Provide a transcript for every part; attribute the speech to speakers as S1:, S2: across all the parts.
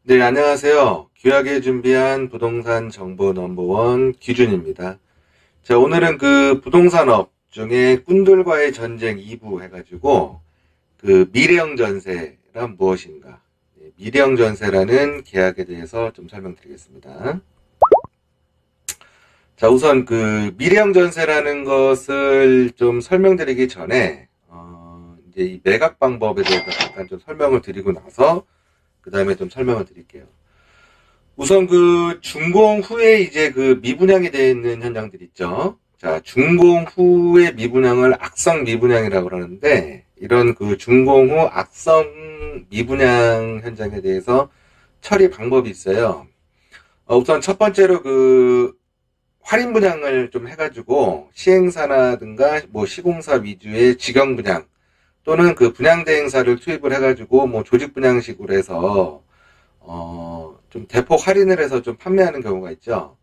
S1: 네, 안녕하세요. 귀하게 준비한 부동산 정보 넘버원 기준입니다. 자, 오늘은 그 부동산업 중에 꾼들과의 전쟁 2부 해가지고 그 미래형 전세란 무엇인가? 네, 미래형 전세라는 계약에 대해서 좀 설명드리겠습니다. 자, 우선 그 미래형 전세라는 것을 좀 설명드리기 전에 이제 이 매각 방법에 대해서 잠깐 좀 설명을 드리고 나서 그 다음에 좀 설명을 드릴게요. 우선 그 준공 후에 이제 그 미분양이 되어 있는 현장들 있죠. 자, 준공 후의 미분양을 악성 미분양이라고 그러는데, 이런 그 준공 후 악성 미분양 현장에 대해서 처리 방법이 있어요. 우선 첫 번째로 그 할인 분양을 좀 해가지고 시행사라든가 뭐 시공사 위주의 직영 분양 또는 그 분양 대행사를 투입을 해가지고 뭐 조직 분양식으로 해서 좀 대폭 할인을 해서 좀 판매하는 경우가 있죠.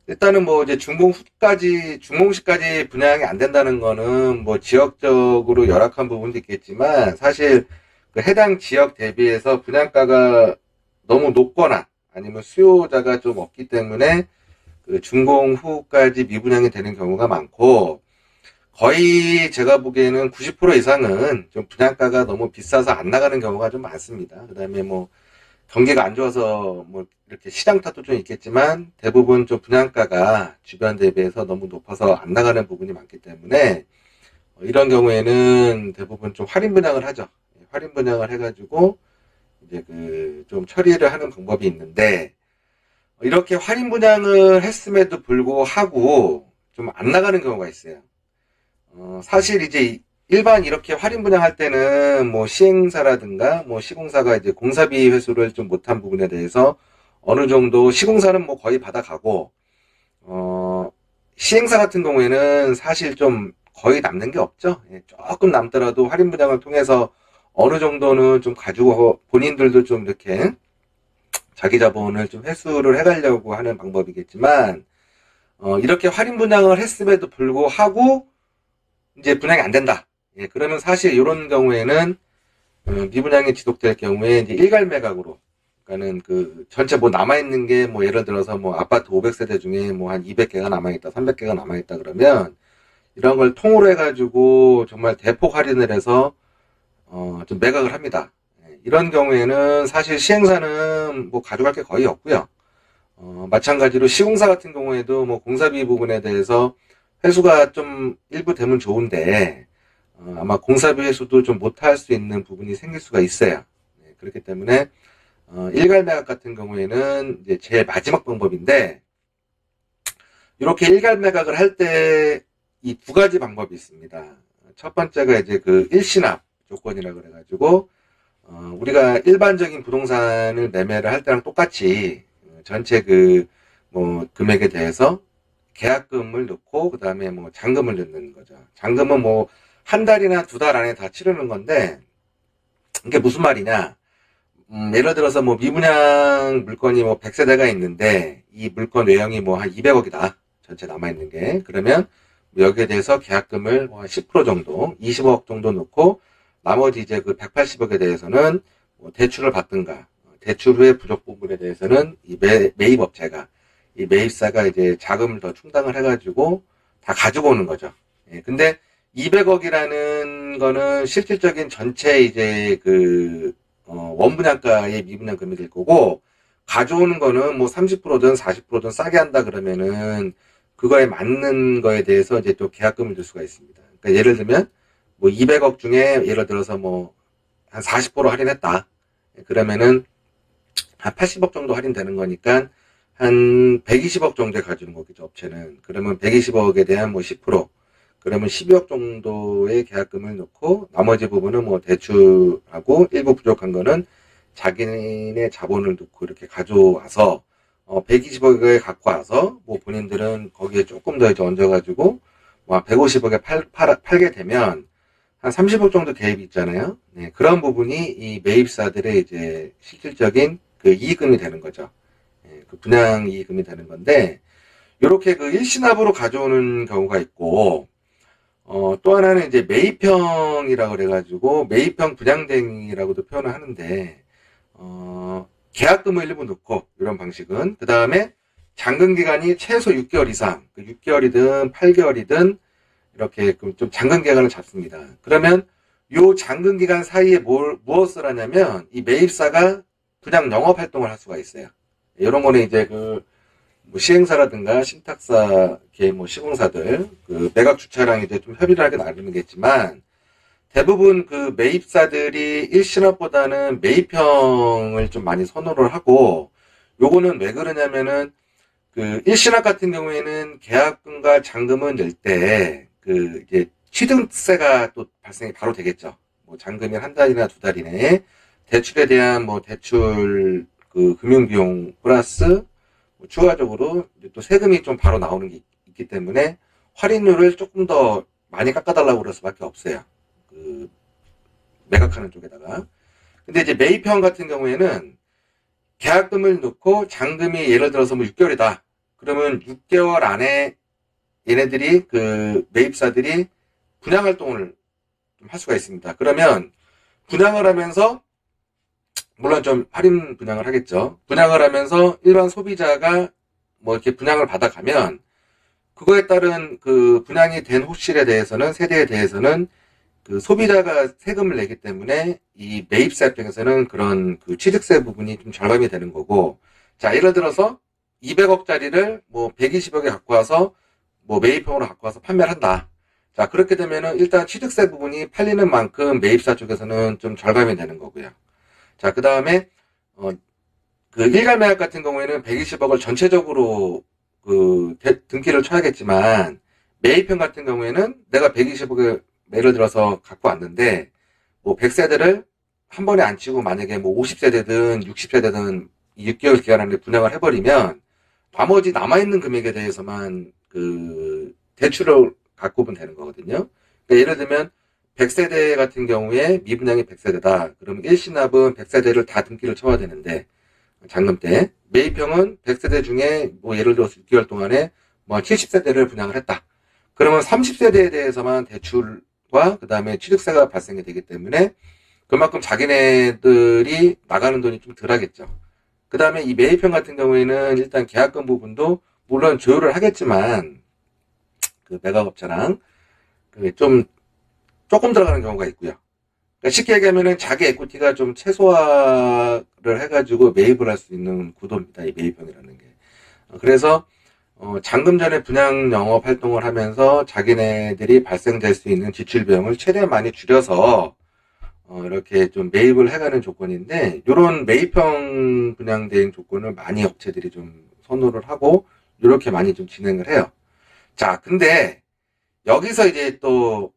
S1: 일단은 뭐 이제 준공시까지 분양이 안 된다는 거는 뭐 지역적으로 열악한 부분도 있겠지만 사실 그 해당 지역 대비해서 분양가가 너무 높거나 아니면 수요자가 좀 없기 때문에 그 준공 후까지 미분양이 되는 경우가 많고 거의 제가 보기에는 90% 이상은 좀 분양가가 너무 비싸서 안 나가는 경우가 좀 많습니다. 그 다음에 뭐 경기가 안 좋아서 뭐 이렇게 시장 탓도 좀 있겠지만 대부분 좀 분양가가 주변 대비해서 너무 높아서 안 나가는 부분이 많기 때문에 이런 경우에는 대부분 좀 할인 분양을 하죠. 할인 분양을 해가지고 이제 그 좀 처리를 하는 방법이 있는데 이렇게 할인 분양을 했음에도 불구하고 좀 안 나가는 경우가 있어요. 사실 이제 일반 이렇게 할인 분양할 때는 뭐 시행사라든가 뭐 시공사가 이제 공사비 회수를 좀 못한 부분에 대해서 어느 정도 시공사는 뭐 거의 받아가고, 어, 시행사 같은 경우에는 사실 좀 거의 남는 게 없죠. 예, 조금 남더라도 할인 분양을 통해서 어느 정도는 좀 가지고 본인들도 좀 이렇게 자기 자본을 좀 회수를 해가려고 하는 방법이겠지만, 이렇게 할인 분양을 했음에도 불구하고 이제 분양이 안 된다. 예, 그러면 사실 이런 경우에는 미분양이 지속될 경우에 이제 일괄 매각으로, 그러니까는 그 전체 뭐 남아 있는 게 뭐 예를 들어서 뭐 아파트 500세대 중에 뭐 한 200개가 남아 있다, 300개가 남아 있다 그러면 이런 걸 통으로 해가지고 정말 대폭 할인을 해서 좀 매각을 합니다. 예, 이런 경우에는 사실 시행사는 뭐 가져갈 게 거의 없고요. 마찬가지로 시공사 같은 경우에도 뭐 공사비 부분에 대해서 회수가 좀 일부 되면 좋은데 아마 공사비 회수도 좀 못할 수 있는 부분이 생길 수가 있어요. 네, 그렇기 때문에 일괄 매각 같은 경우에는 이제 제일 마지막 방법인데 이렇게 일괄 매각을 할 때 이 두 가지 방법이 있습니다. 첫 번째가 이제 그 일시납 조건이라 그래가지고 우리가 일반적인 부동산을 매매를 할 때랑 똑같이 전체 그 뭐 금액에 대해서 계약금을 넣고 그 다음에 뭐 잔금을 넣는 거죠. 잔금은 뭐 한 달이나 두 달 안에 다 치르는 건데 이게 무슨 말이냐? 예를 들어서 뭐 미분양 물건이 뭐 100세대가 있는데 이 물건 외형이 뭐 한 200억이다. 전체 남아있는 게. 그러면 여기에 대해서 계약금을 한10% 정도, 20억 정도 넣고 나머지 이제 그 180억에 대해서는 뭐 대출을 받든가 대출 후에 부족 부분에 대해서는 이 매입업체가 이 매입사가 이제 자금을 더 충당을 해가지고 다 가지고 오는 거죠. 예, 근데 200억이라는 거는 실질적인 전체 이제 그 원분양가의 미분양 금액이 될 거고 가져오는 거는 뭐 30%든 40%든 싸게 한다 그러면은 그거에 맞는 거에 대해서 이제 또 계약금을 줄 수가 있습니다. 그러니까 예를 들면 뭐 200억 중에 예를 들어서 뭐 한 40% 할인했다. 그러면은 한 80억 정도 할인되는 거니까 한 120억 정도에 가지는 거겠죠, 업체는. 그러면 120억에 대한 뭐 10%, 그러면 12억 정도의 계약금을 넣고 나머지 부분은 뭐 대출하고 일부 부족한 거는 자기네 자본을 넣고 이렇게 가져와서 120억에 갖고 와서 뭐 본인들은 거기에 조금 더 이제 얹어가지고 뭐 150억에 팔게 되면 한 30억 정도 개입이 있잖아요. 네, 그런 부분이 이 매입사들의 이제 실질적인 그 이익금이 되는 거죠. 예, 그 분양 이익금이 되는 건데 이렇게 그 일시납으로 가져오는 경우가 있고 또 하나는 이제 매입형이라고 그래가지고 매입형 분양대행이라고도 표현을 하는데 계약금을 일부 넣고, 이런 방식은. 그 다음에 잔금 기간이 최소 6개월 이상, 6개월이든 8개월이든 이렇게 좀 잔금 기간을 잡습니다. 그러면 요 잔금 기간 사이에 무엇을 하냐면 이 매입사가 분양 영업 활동을 할 수가 있어요. 이런 거는 이제 뭐 시행사라든가 신탁사, 뭐 시공사들, 매각 주차랑 이제 좀 협의를 하게 나름이겠지만, 대부분 매입사들이 일신업보다는 매입형을 좀 많이 선호를 하고, 요거는 왜 그러냐면은, 일신업 같은 경우에는 계약금과 잔금을 낼 때, 이제 취득세가 또 발생이 바로 되겠죠. 뭐 잔금이 한 달이나 두 달 이내에 대출에 대한 뭐 대출 금융비용 플러스 추가적으로 또 세금이 좀 바로 나오는 게 있기 때문에 할인율을 조금 더 많이 깎아달라고 그럴 수밖에 없어요. 매각하는 쪽에다가. 근데 이제 매입형 같은 경우에는 계약금을 넣고 잔금이 예를 들어서 뭐 6개월이다. 그러면 6개월 안에 얘네들이 매입사들이 분양 활동을 좀 할 수가 있습니다. 그러면 분양을 하면서 물론 좀 할인 분양을 하겠죠. 분양을 하면서 일반 소비자가 뭐 이렇게 분양을 받아가면 그거에 따른 분양이 된 호실에 대해서는 세대에 대해서는 소비자가 세금을 내기 때문에 이 매입사 입장에서는 그런 취득세 부분이 좀 절감이 되는 거고, 자 예를 들어서 200억짜리를 뭐 120억에 갖고 와서 뭐 매입형으로 갖고 와서 판매를 한다. 자 그렇게 되면은 일단 취득세 부분이 팔리는 만큼 매입사 쪽에서는 좀 절감이 되는 거고요. 자, 그 다음에, 일괄 매각 같은 경우에는 120억을 전체적으로, 등기를 쳐야겠지만, 매입형 같은 경우에는 내가 120억을 예를 들어서 갖고 왔는데, 뭐, 100세대를 한 번에 안 치고 만약에 뭐 50세대든 60세대든 6개월 기간 안에 분양을 해버리면, 나머지 남아있는 금액에 대해서만, 대출을 갖고 오면 되는 거거든요. 그러니까 예를 들면, 100세대 같은 경우에 미분양이 100세대다. 그러면 1신납은 100세대를 다 등기를 쳐야 되는데, 잔금 때. 매입형은 100세대 중에 뭐 예를 들어서 6개월 동안에 뭐 70세대를 분양을 했다. 그러면 30세대에 대해서만 대출과 그 다음에 취득세가 발생이 되기 때문에 그만큼 자기네들이 나가는 돈이 좀 덜 하겠죠. 그 다음에 이 매입형 같은 경우에는 일단 계약금 부분도 물론 조율을 하겠지만, 매각업자랑 조금 들어가는 경우가 있고요. 그러니까 쉽게 얘기하면은 자기 에코티가 좀 최소화를 해가지고 매입을 할 수 있는 구도입니다. 이 매입형이라는 게. 그래서 잔금 전에 분양 영업 활동을 하면서 자기네들이 발생될 수 있는 지출 비용을 최대한 많이 줄여서 이렇게 좀 매입을 해가는 조건인데, 이런 매입형 분양 대행 조건을 많이 업체들이 좀 선호를 하고 이렇게 많이 좀 진행을 해요. 자, 근데 여기서 이제 또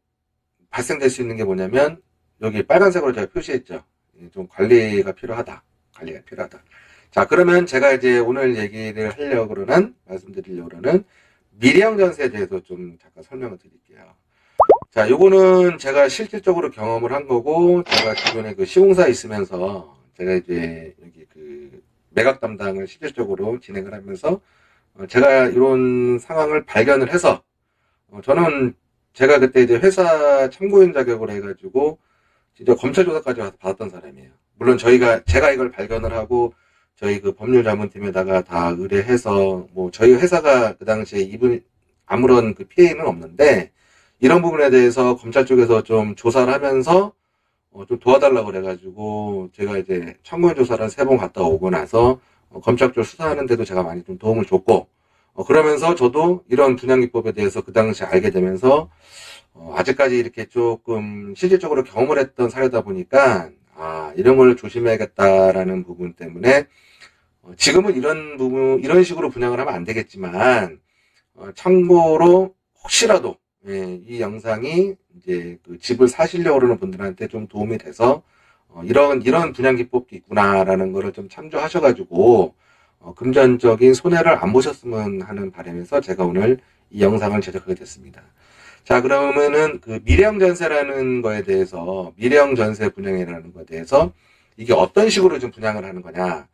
S1: 발생될 수 있는 게 뭐냐면, 여기 빨간색으로 제가 표시했죠. 좀 관리가 필요하다. 관리가 필요하다. 자, 그러면 제가 이제 오늘 얘기를 말씀드리려고는 미래형 전세에 대해서 좀 잠깐 설명을 드릴게요. 자, 요거는 제가 실질적으로 경험을 한 거고, 제가 기존에 시공사에 있으면서 제가 이제 여기 매각 담당을 실질적으로 진행을 하면서 제가 이런 상황을 발견을 해서 저는 제가 그때 이제 회사 참고인 자격을 해가지고 진짜 검찰 조사까지 와서 받았던 사람이에요. 물론 제가 이걸 발견을 하고 저희 법률 자문팀에다가 다 의뢰해서 뭐 저희 회사가 그 당시에 아무런 피해는 없는데, 이런 부분에 대해서 검찰 쪽에서 좀 조사를 하면서 좀 도와달라고 그래가지고 제가 이제 참고인 조사를 3번 갔다 오고 나서 검찰 쪽 수사하는데도 제가 많이 좀 도움을 줬고, 그러면서 저도 이런 분양기법에 대해서 그 당시에 알게 되면서 아직까지 이렇게 조금 실질적으로 경험을 했던 사례다 보니까 이런 걸 조심해야겠다라는 부분 때문에 지금은 이런 식으로 분양을 하면 안 되겠지만, 참고로 혹시라도 이 영상이 이제 집을 사시려고 하는 분들한테 좀 도움이 돼서 이런 분양기법도 있구나라는 거를 좀 참조하셔가지고 금전적인 손해를 안 보셨으면 하는 바람에서 제가 오늘 이 영상을 제작하게 됐습니다. 자, 그러면은 미래형 전세라는 거에 대해서, 미래형 전세 분양이라는 거에 대해서 이게 어떤 식으로 좀 분양을 하는 거냐.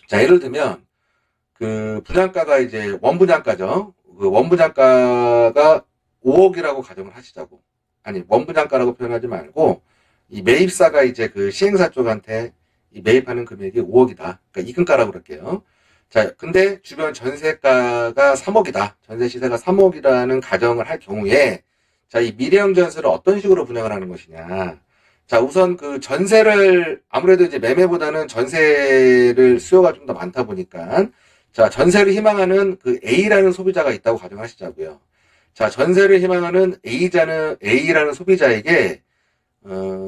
S1: 자, 예를 들면 분양가가 이제 원분양가죠. 원분양가가 5억이라고 가정을 하시자고. 아니, 원분양가라고 표현하지 말고 이 매입사가 이제 시행사 쪽한테 이 매입하는 금액이 5억이다. 그러니까 이금가라고 그럴게요. 자, 근데 주변 전세가가 3억이다. 전세 시세가 3억이라는 가정을 할 경우에, 자, 이 미래형 전세를 어떤 식으로 분양을 하는 것이냐. 자, 우선 그 전세를, 아무래도 이제 매매보다는 전세를 수요가 좀 더 많다 보니까, 자, 전세를 희망하는 그 A라는 소비자가 있다고 가정하시자고요. 자, 전세를 희망하는 A라는 소비자에게,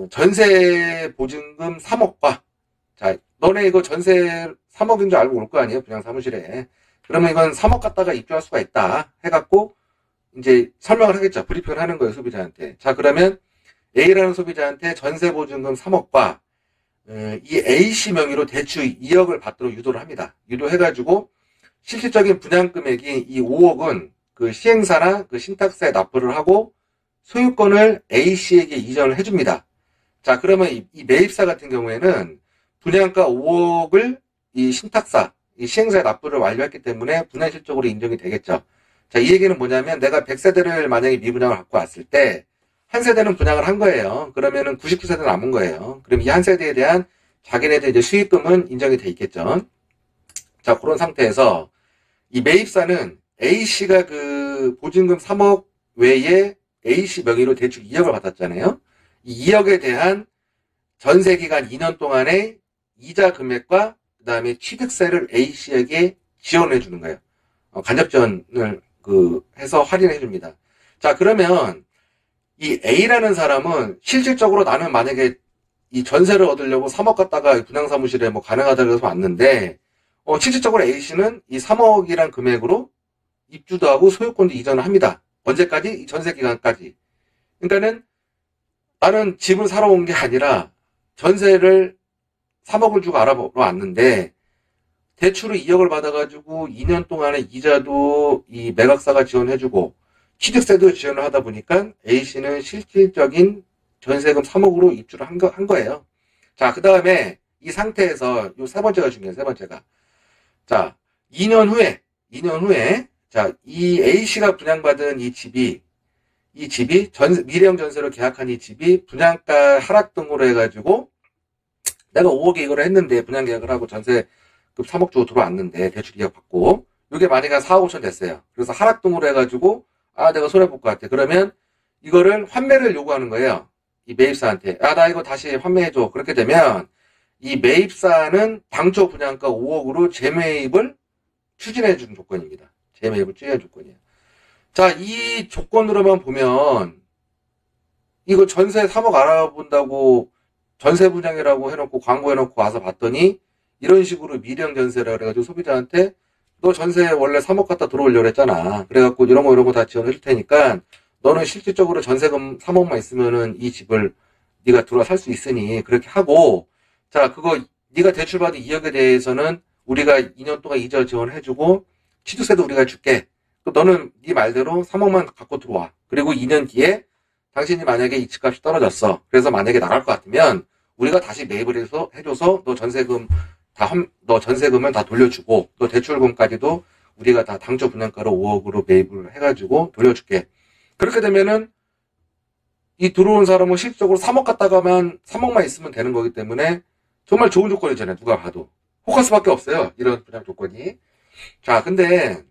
S1: 전세 보증금 3억과, 자, 너네 이거 전세 3억인 줄 알고 올 거 아니에요? 분양 사무실에. 그러면 이건 3억 갖다가 입주할 수가 있다. 해갖고, 이제 설명을 하겠죠. 브리핑을 하는 거예요, 소비자한테. 자, 그러면 A라는 소비자한테 전세 보증금 3억과, 이 A씨 명의로 대출 2억을 받도록 유도를 합니다. 유도해가지고, 실질적인 분양 금액이 이 5억은 그 시행사나 그 신탁사에 납부를 하고, 소유권을 A씨에게 이전을 해줍니다. 자, 그러면 이 매입사 같은 경우에는 분양가 5억을 이 신탁사, 이 시행사에 납부를 완료했기 때문에 분양실적으로 인정이 되겠죠. 자, 이 얘기는 뭐냐면 내가 100세대를 만약에 미분양을 갖고 왔을 때 한 세대는 분양을 한 거예요. 그러면은 99세대 남은 거예요. 그럼 이 한 세대에 대한 자기네들 이제 수익금은 인정이 돼 있겠죠. 자, 그런 상태에서 이 매입사는 A씨가 그 보증금 3억 외에 A씨 명의로 대출 2억을 받았잖아요. 이 2억에 대한 전세기간 2년 동안의 이자 금액과 그 다음에 취득세를 A씨에게 지원해 주는 거예요. 간접 지원을 해서 할인해 줍니다. 자, 그러면 이 A라는 사람은 실질적으로 나는 만약에 이 전세를 얻으려고 3억 갖다가 분양사무실에 뭐 가능하다고 해서 왔는데, 실질적으로 A씨는 이 3억이란 금액으로 입주도 하고 소유권도 이전을 합니다. 언제까지? 이 전세 기간까지. 그러니까는 나는 집을 사러 온 게 아니라 전세를 3억을 주고 알아보러 왔는데 대출을 2억을 받아가지고 2년 동안의 이자도 이 매각사가 지원해주고 취득세도 지원을 하다 보니까 A씨는 실질적인 전세금 3억으로 입주를 한 거예요. 자, 그 다음에 이 상태에서 이 세 번째가 중요해요. 세 번째가. 자, 2년 후에 자, 이 A씨가 분양받은 이 집이 미래형 전세로 계약한 이 집이 분양가 하락 등으로 해가지고 내가 5억에 이걸 했는데 분양 계약을 하고 전세급 3억 주고 들어왔는데 대출 2억 받고 이게 만약에 4억 5천 됐어요. 그래서 하락 등으로 해가지고 내가 손해볼 것 같아. 그러면 이거를 환매를 요구하는 거예요. 이 매입사한테. 나 이거 다시 환매해줘. 그렇게 되면 이 매입사는 당초 분양가 5억으로 재매입을 추진해주는 조건입니다. 재매입을 추진해주는 조건이에요. 자, 이 조건으로만 보면 이거 전세 3억 알아본다고 전세 분양이라고 해놓고 광고해놓고 와서 봤더니 이런 식으로 미래형 전세라 그래가지고 소비자한테 너 전세 원래 3억 갖다 들어오려고 했잖아. 그래갖고 이런 거 다 지원해줄 테니까 너는 실질적으로 전세금 3억만 있으면은 이 집을 네가 들어와 살 수 있으니 그렇게 하고, 자, 그거 네가 대출받은 2억에 대해서는 우리가 2년 동안 이자 지원해주고 취득세도 우리가 줄게. 너는 네 말대로 3억만 갖고 들어와. 그리고 2년 뒤에 당신이 만약에 이 집값이 떨어졌어. 그래서 만약에 나갈 것 같으면 우리가 다시 매입을 해줘서 너 전세금은 다 돌려주고 너 대출금까지도 우리가 다 당초 분양가로 5억으로 매입을 해가지고 돌려줄게. 그렇게 되면은 이 들어온 사람은 실질적으로 3억 갖다가만 3억만 있으면 되는 거기 때문에 정말 좋은 조건이잖아요. 누가 봐도. 호가수밖에 없어요. 이런 분양 조건이. 자, 근데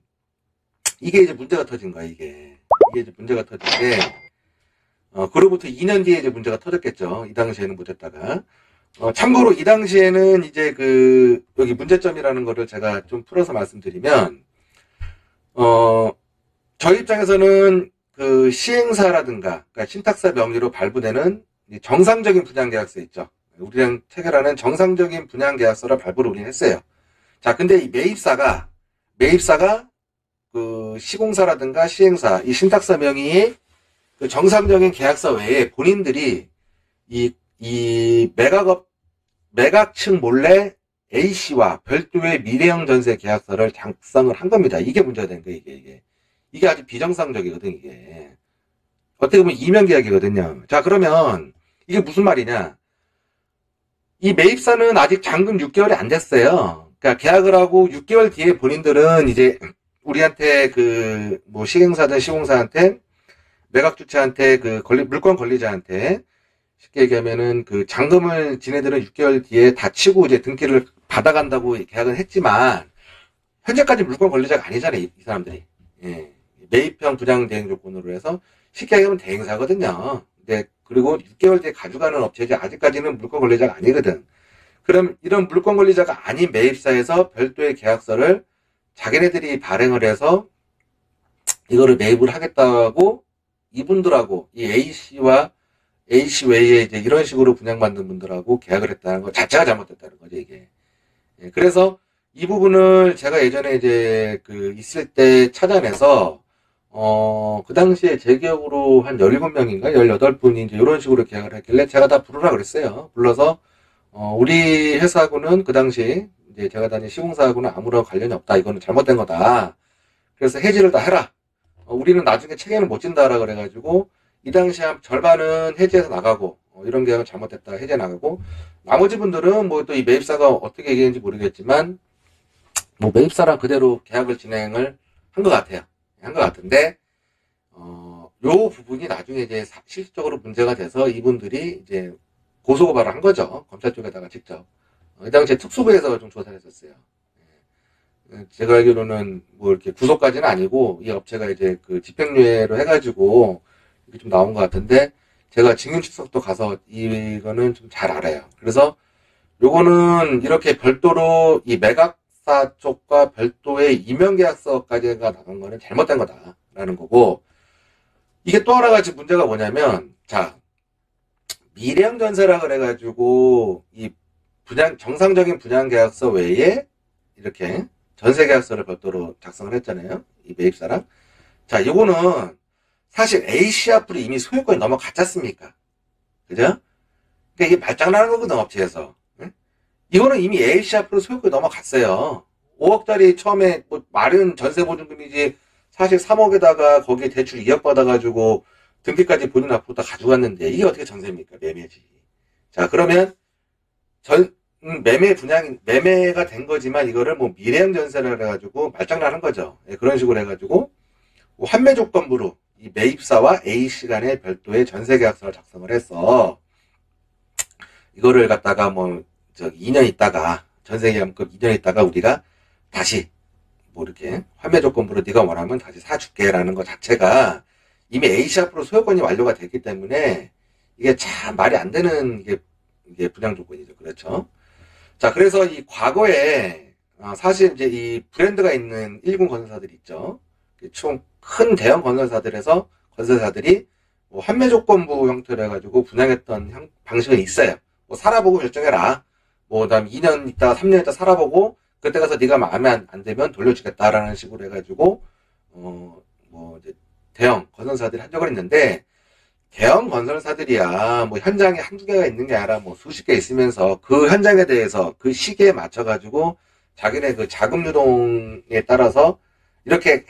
S1: 이게 이제 문제가 터진 거야, 이게 이제 문제가 터진 게, 그로부터 2년 뒤에 이제 문제가 터졌겠죠. 이 당시에는 못했다가. 참고로 이 당시에는 이제 여기 문제점이라는 거를 제가 좀 풀어서 말씀드리면, 저희 입장에서는 그 시행사라든가, 그러니까 신탁사 명의로 발부되는 정상적인 분양계약서 있죠. 우리랑 체결하는 정상적인 분양계약서를 발부를 우리는 했어요. 자, 근데 이 매입사가 그 시공사라든가 시행사, 이 신탁사 명의의 그 정상적인 계약서 외에 본인들이 이 매각층 몰래 A씨와 별도의 미래형 전세 계약서를 작성을 한 겁니다. 이게 문제가 된 거예요, 이게 아주 비정상적이거든, 이게. 어떻게 보면 이면 계약이거든요. 자, 그러면 이게 무슨 말이냐. 이 매입사는 아직 잔금 6개월이 안 됐어요. 그러니까 계약을 하고 6개월 뒤에 본인들은 이제 우리한테 시행사든 시공사한테 매각주체한테 물권 관리자한테 쉽게 얘기하면은 그 잔금을 지네들은 6개월 뒤에 다 치고 이제 등기를 받아간다고 계약은 했지만 현재까지 물권 권리자가 아니잖아요, 이 사람들이. 예. 매입형 분양 대행 조건으로 해서 쉽게 얘기하면 대행사거든요. 근데 그리고 6개월 뒤에 가져가는 업체지 아직까지는 물권 권리자가 아니거든. 그럼 이런 물권 권리자가 아닌 매입사에서 별도의 계약서를 자기네들이 발행을 해서 이거를 매입을 하겠다고 이분들하고 이 A씨와 A씨 외에 이제 이런 식으로 분양받는 분들하고 계약을 했다는 것 자체가 잘못됐다는 거죠, 이게. 예, 그래서 이 부분을 제가 예전에 이제 그 있을 때 찾아내서 그 당시에 제 기억으로 한 17명인가 18분이 이제 이런 식으로 계약을 했길래 제가 다 부르라 그랬어요. 불러서 우리 회사하고는 그 당시 이제 제가 다닌 시공사하고는 아무런 관련이 없다. 이거는 잘못된 거다. 그래서 해지를 다 해라. 우리는 나중에 책임을 못 진다라 그래가지고 이 당시 한 절반은 해지해서 나가고 이런 계약은 잘못됐다 해제 나가고 나머지 분들은 뭐 또 이 매입사가 어떻게 얘기했는지 모르겠지만 뭐 매입사랑 그대로 계약을 진행을 한 것 같아요. 한 것 같은데 요 부분이 나중에 이제 실질적으로 문제가 돼서 이분들이 이제 고소고발을 한 거죠. 검찰 쪽에다가 직접. 이 당시에 특수부에서 좀 조사를 했었어요. 제가 알기로는 뭐 이렇게 구속까지는 아니고 이 업체가 이제 그 집행유예로 해가지고 이게 좀 나온 것 같은데 제가 증인출석도 가서 이거는 좀 잘 알아요. 그래서 요거는 이렇게 별도로 이 매각사 쪽과 별도의 임명계약서까지가 나간 거는 잘못된 거다라는 거고 이게 또 하나 가지 문제가 뭐냐면 자 미래형전세라 그래가지고 이 정상적인 분양계약서 외에 이렇게 전세계약서를 별도로 작성을 했잖아요. 이 매입사랑. 자, 요거는 사실 A씨 앞으로 이미 소유권이 넘어갔지 않습니까? 그죠? 그러니까 이게 말장난하는 거거든, 업체에서. 응? 이거는 이미 A씨 앞으로 소유권이 넘어갔어요. 5억짜리 처음에 뭐 마련 전세보증금이지 사실 3억에다가 거기에 대출 2억 받아가지고 등기까지 본인 앞으로 다 가져갔는데 이게 어떻게 전세입니까? 매매지. 자, 그러면 매매가 된 거지만 이거를 뭐 미래형 전세를 해가지고 말장난한 거죠. 예, 그런 식으로 해가지고 환매 조건부로 이 매입사와 A씨 간의 별도의 전세계약서를 작성을 해서 이거를 갖다가 뭐 2년 있다가 전세계약금 2년 있다가 우리가 다시 뭐 이렇게 환매 조건부로 네가 원하면 다시 사줄게라는 것 자체가 이미 A씨 앞으로 소유권이 완료가 됐기 때문에 이게 참 말이 안 되는 이게 분양 조건이죠. 그렇죠? 자, 그래서 이 과거에 사실 이제 이 브랜드가 있는 일군 건설사들 있죠. 총 큰 대형 건설사들이 뭐 환매 조건부 형태로 해가지고 분양했던 방식은 있어요. 뭐 살아보고 결정해라. 뭐 그다음 2년 있다, 3년 있다 살아보고 그때 가서 네가 마음에 안 들면 돌려주겠다라는 식으로 해가지고 뭐 이제 대형 건설사들이 한 적은 있는데 대형 건설사들이야 뭐 현장에 한두 개가 있는 게 아니라 뭐 수십 개 있으면서 그 현장에 대해서 그 시기에 맞춰가지고 자기네 그 자금 유동에 따라서 이렇게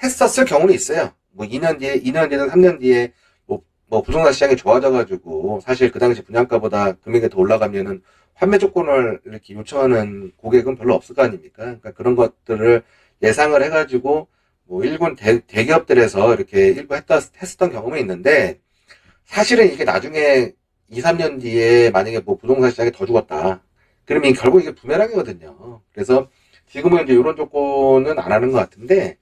S1: 했었을 경우는 있어요. 뭐 2년 뒤에 3년 뒤에 뭐 부동산 시장이 좋아져가지고 사실 그 당시 분양가보다 금액이 더 올라가면은 환매 조건을 이렇게 요청하는 고객은 별로 없을 거 아닙니까? 그러니까 그런 것들을 예상을 해가지고 뭐 일본 대기업들에서 이렇게 일부 했었던 경험이 있는데 사실은 이게 나중에 2, 3년 뒤에 만약에 뭐 부동산 시장이 더 죽었다. 그러면 결국 이게 부메랑이거든요. 그래서 지금은 이제 이런 조건은 안 하는 것 같은데,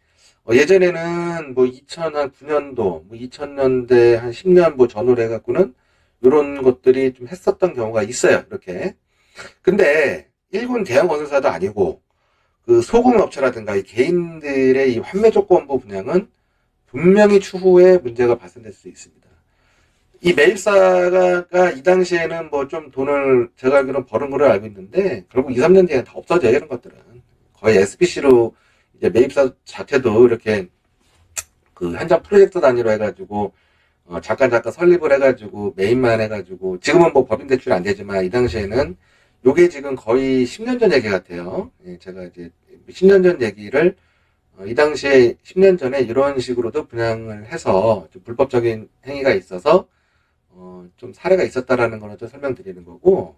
S1: 예전에는 뭐 2009년도, 뭐 2000년대 한 10년 뭐 전후로 해갖고는 이런 것들이 좀 했었던 경우가 있어요. 이렇게. 근데 일군 대형 건설사도 아니고 그 소금업체라든가 이 개인들의 이 환매 조건부 분양은 분명히 추후에 문제가 발생될 수 있습니다. 이 매입사가 이 당시에는 뭐 좀 돈을 제가 알기로는 버는 걸로 알고 있는데 결국 2, 3년 뒤에는 다 없어져요. 이런 것들은 거의 SPC로 이제 매입사 자체도 이렇게 그 현장 프로젝트 단위로 해가지고 잠깐 설립을 해가지고 매입만 해가지고 지금은 뭐 법인 대출이 안 되지만 이 당시에는 요게 지금 거의 10년 전 얘기 같아요. 예, 제가 이제 10년 전 얘기를 이 당시에 10년 전에 이런 식으로도 분양을 해서 좀 불법적인 행위가 있어서 좀 사례가 있었다라는 거는 좀 설명드리는 거고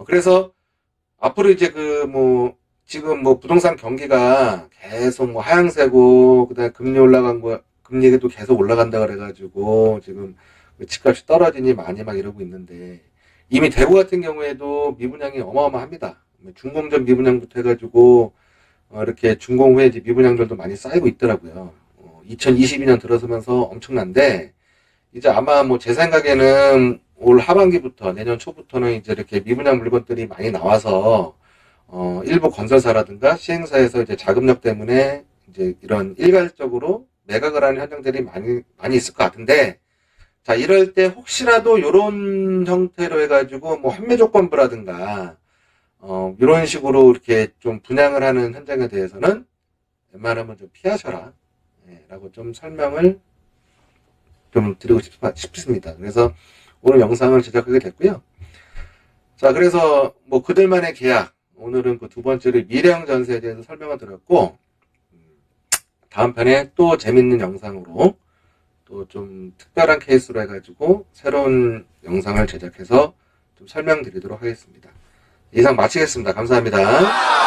S1: 그래서 앞으로 이제 지금 뭐 부동산 경기가 계속 뭐 하향세고 그다음에 금리 올라간 거 금리도 계속 올라간다 그래가지고 지금 집값이 떨어지니 많이 막 이러고 있는데, 이미 대구 같은 경우에도 미분양이 어마어마합니다. 중공전 미분양부터 해가지고 이렇게 준공 후에 이제 미분양들도 많이 쌓이고 있더라고요. 2022년 들어서면서 엄청난데, 이제 아마 뭐 제 생각에는 올 하반기부터 내년 초부터는 이제 이렇게 미분양 물건들이 많이 나와서 일부 건설사라든가 시행사에서 이제 자금력 때문에 이제 이런 일괄적으로 매각을 하는 현장들이 많이 있을 것 같은데, 자, 이럴 때 혹시라도 이런 형태로 해가지고 뭐 환매 조건부라든가 이런 식으로 이렇게 좀 분양을 하는 현장에 대해서는 웬만하면 좀 피하셔라. 예, 라고 좀 설명을 좀 드리고 싶습니다. 그래서 오늘 영상을 제작하게 됐고요. 자, 그래서 뭐 그들만의 계약, 오늘은 그 두 번째로 미래형 전세에 대해서 설명을 드렸고, 다음 편에 또 재밌는 영상으로 또 좀 특별한 케이스로 해가지고 새로운 영상을 제작해서 좀 설명드리도록 하겠습니다. 이상 마치겠습니다. 감사합니다.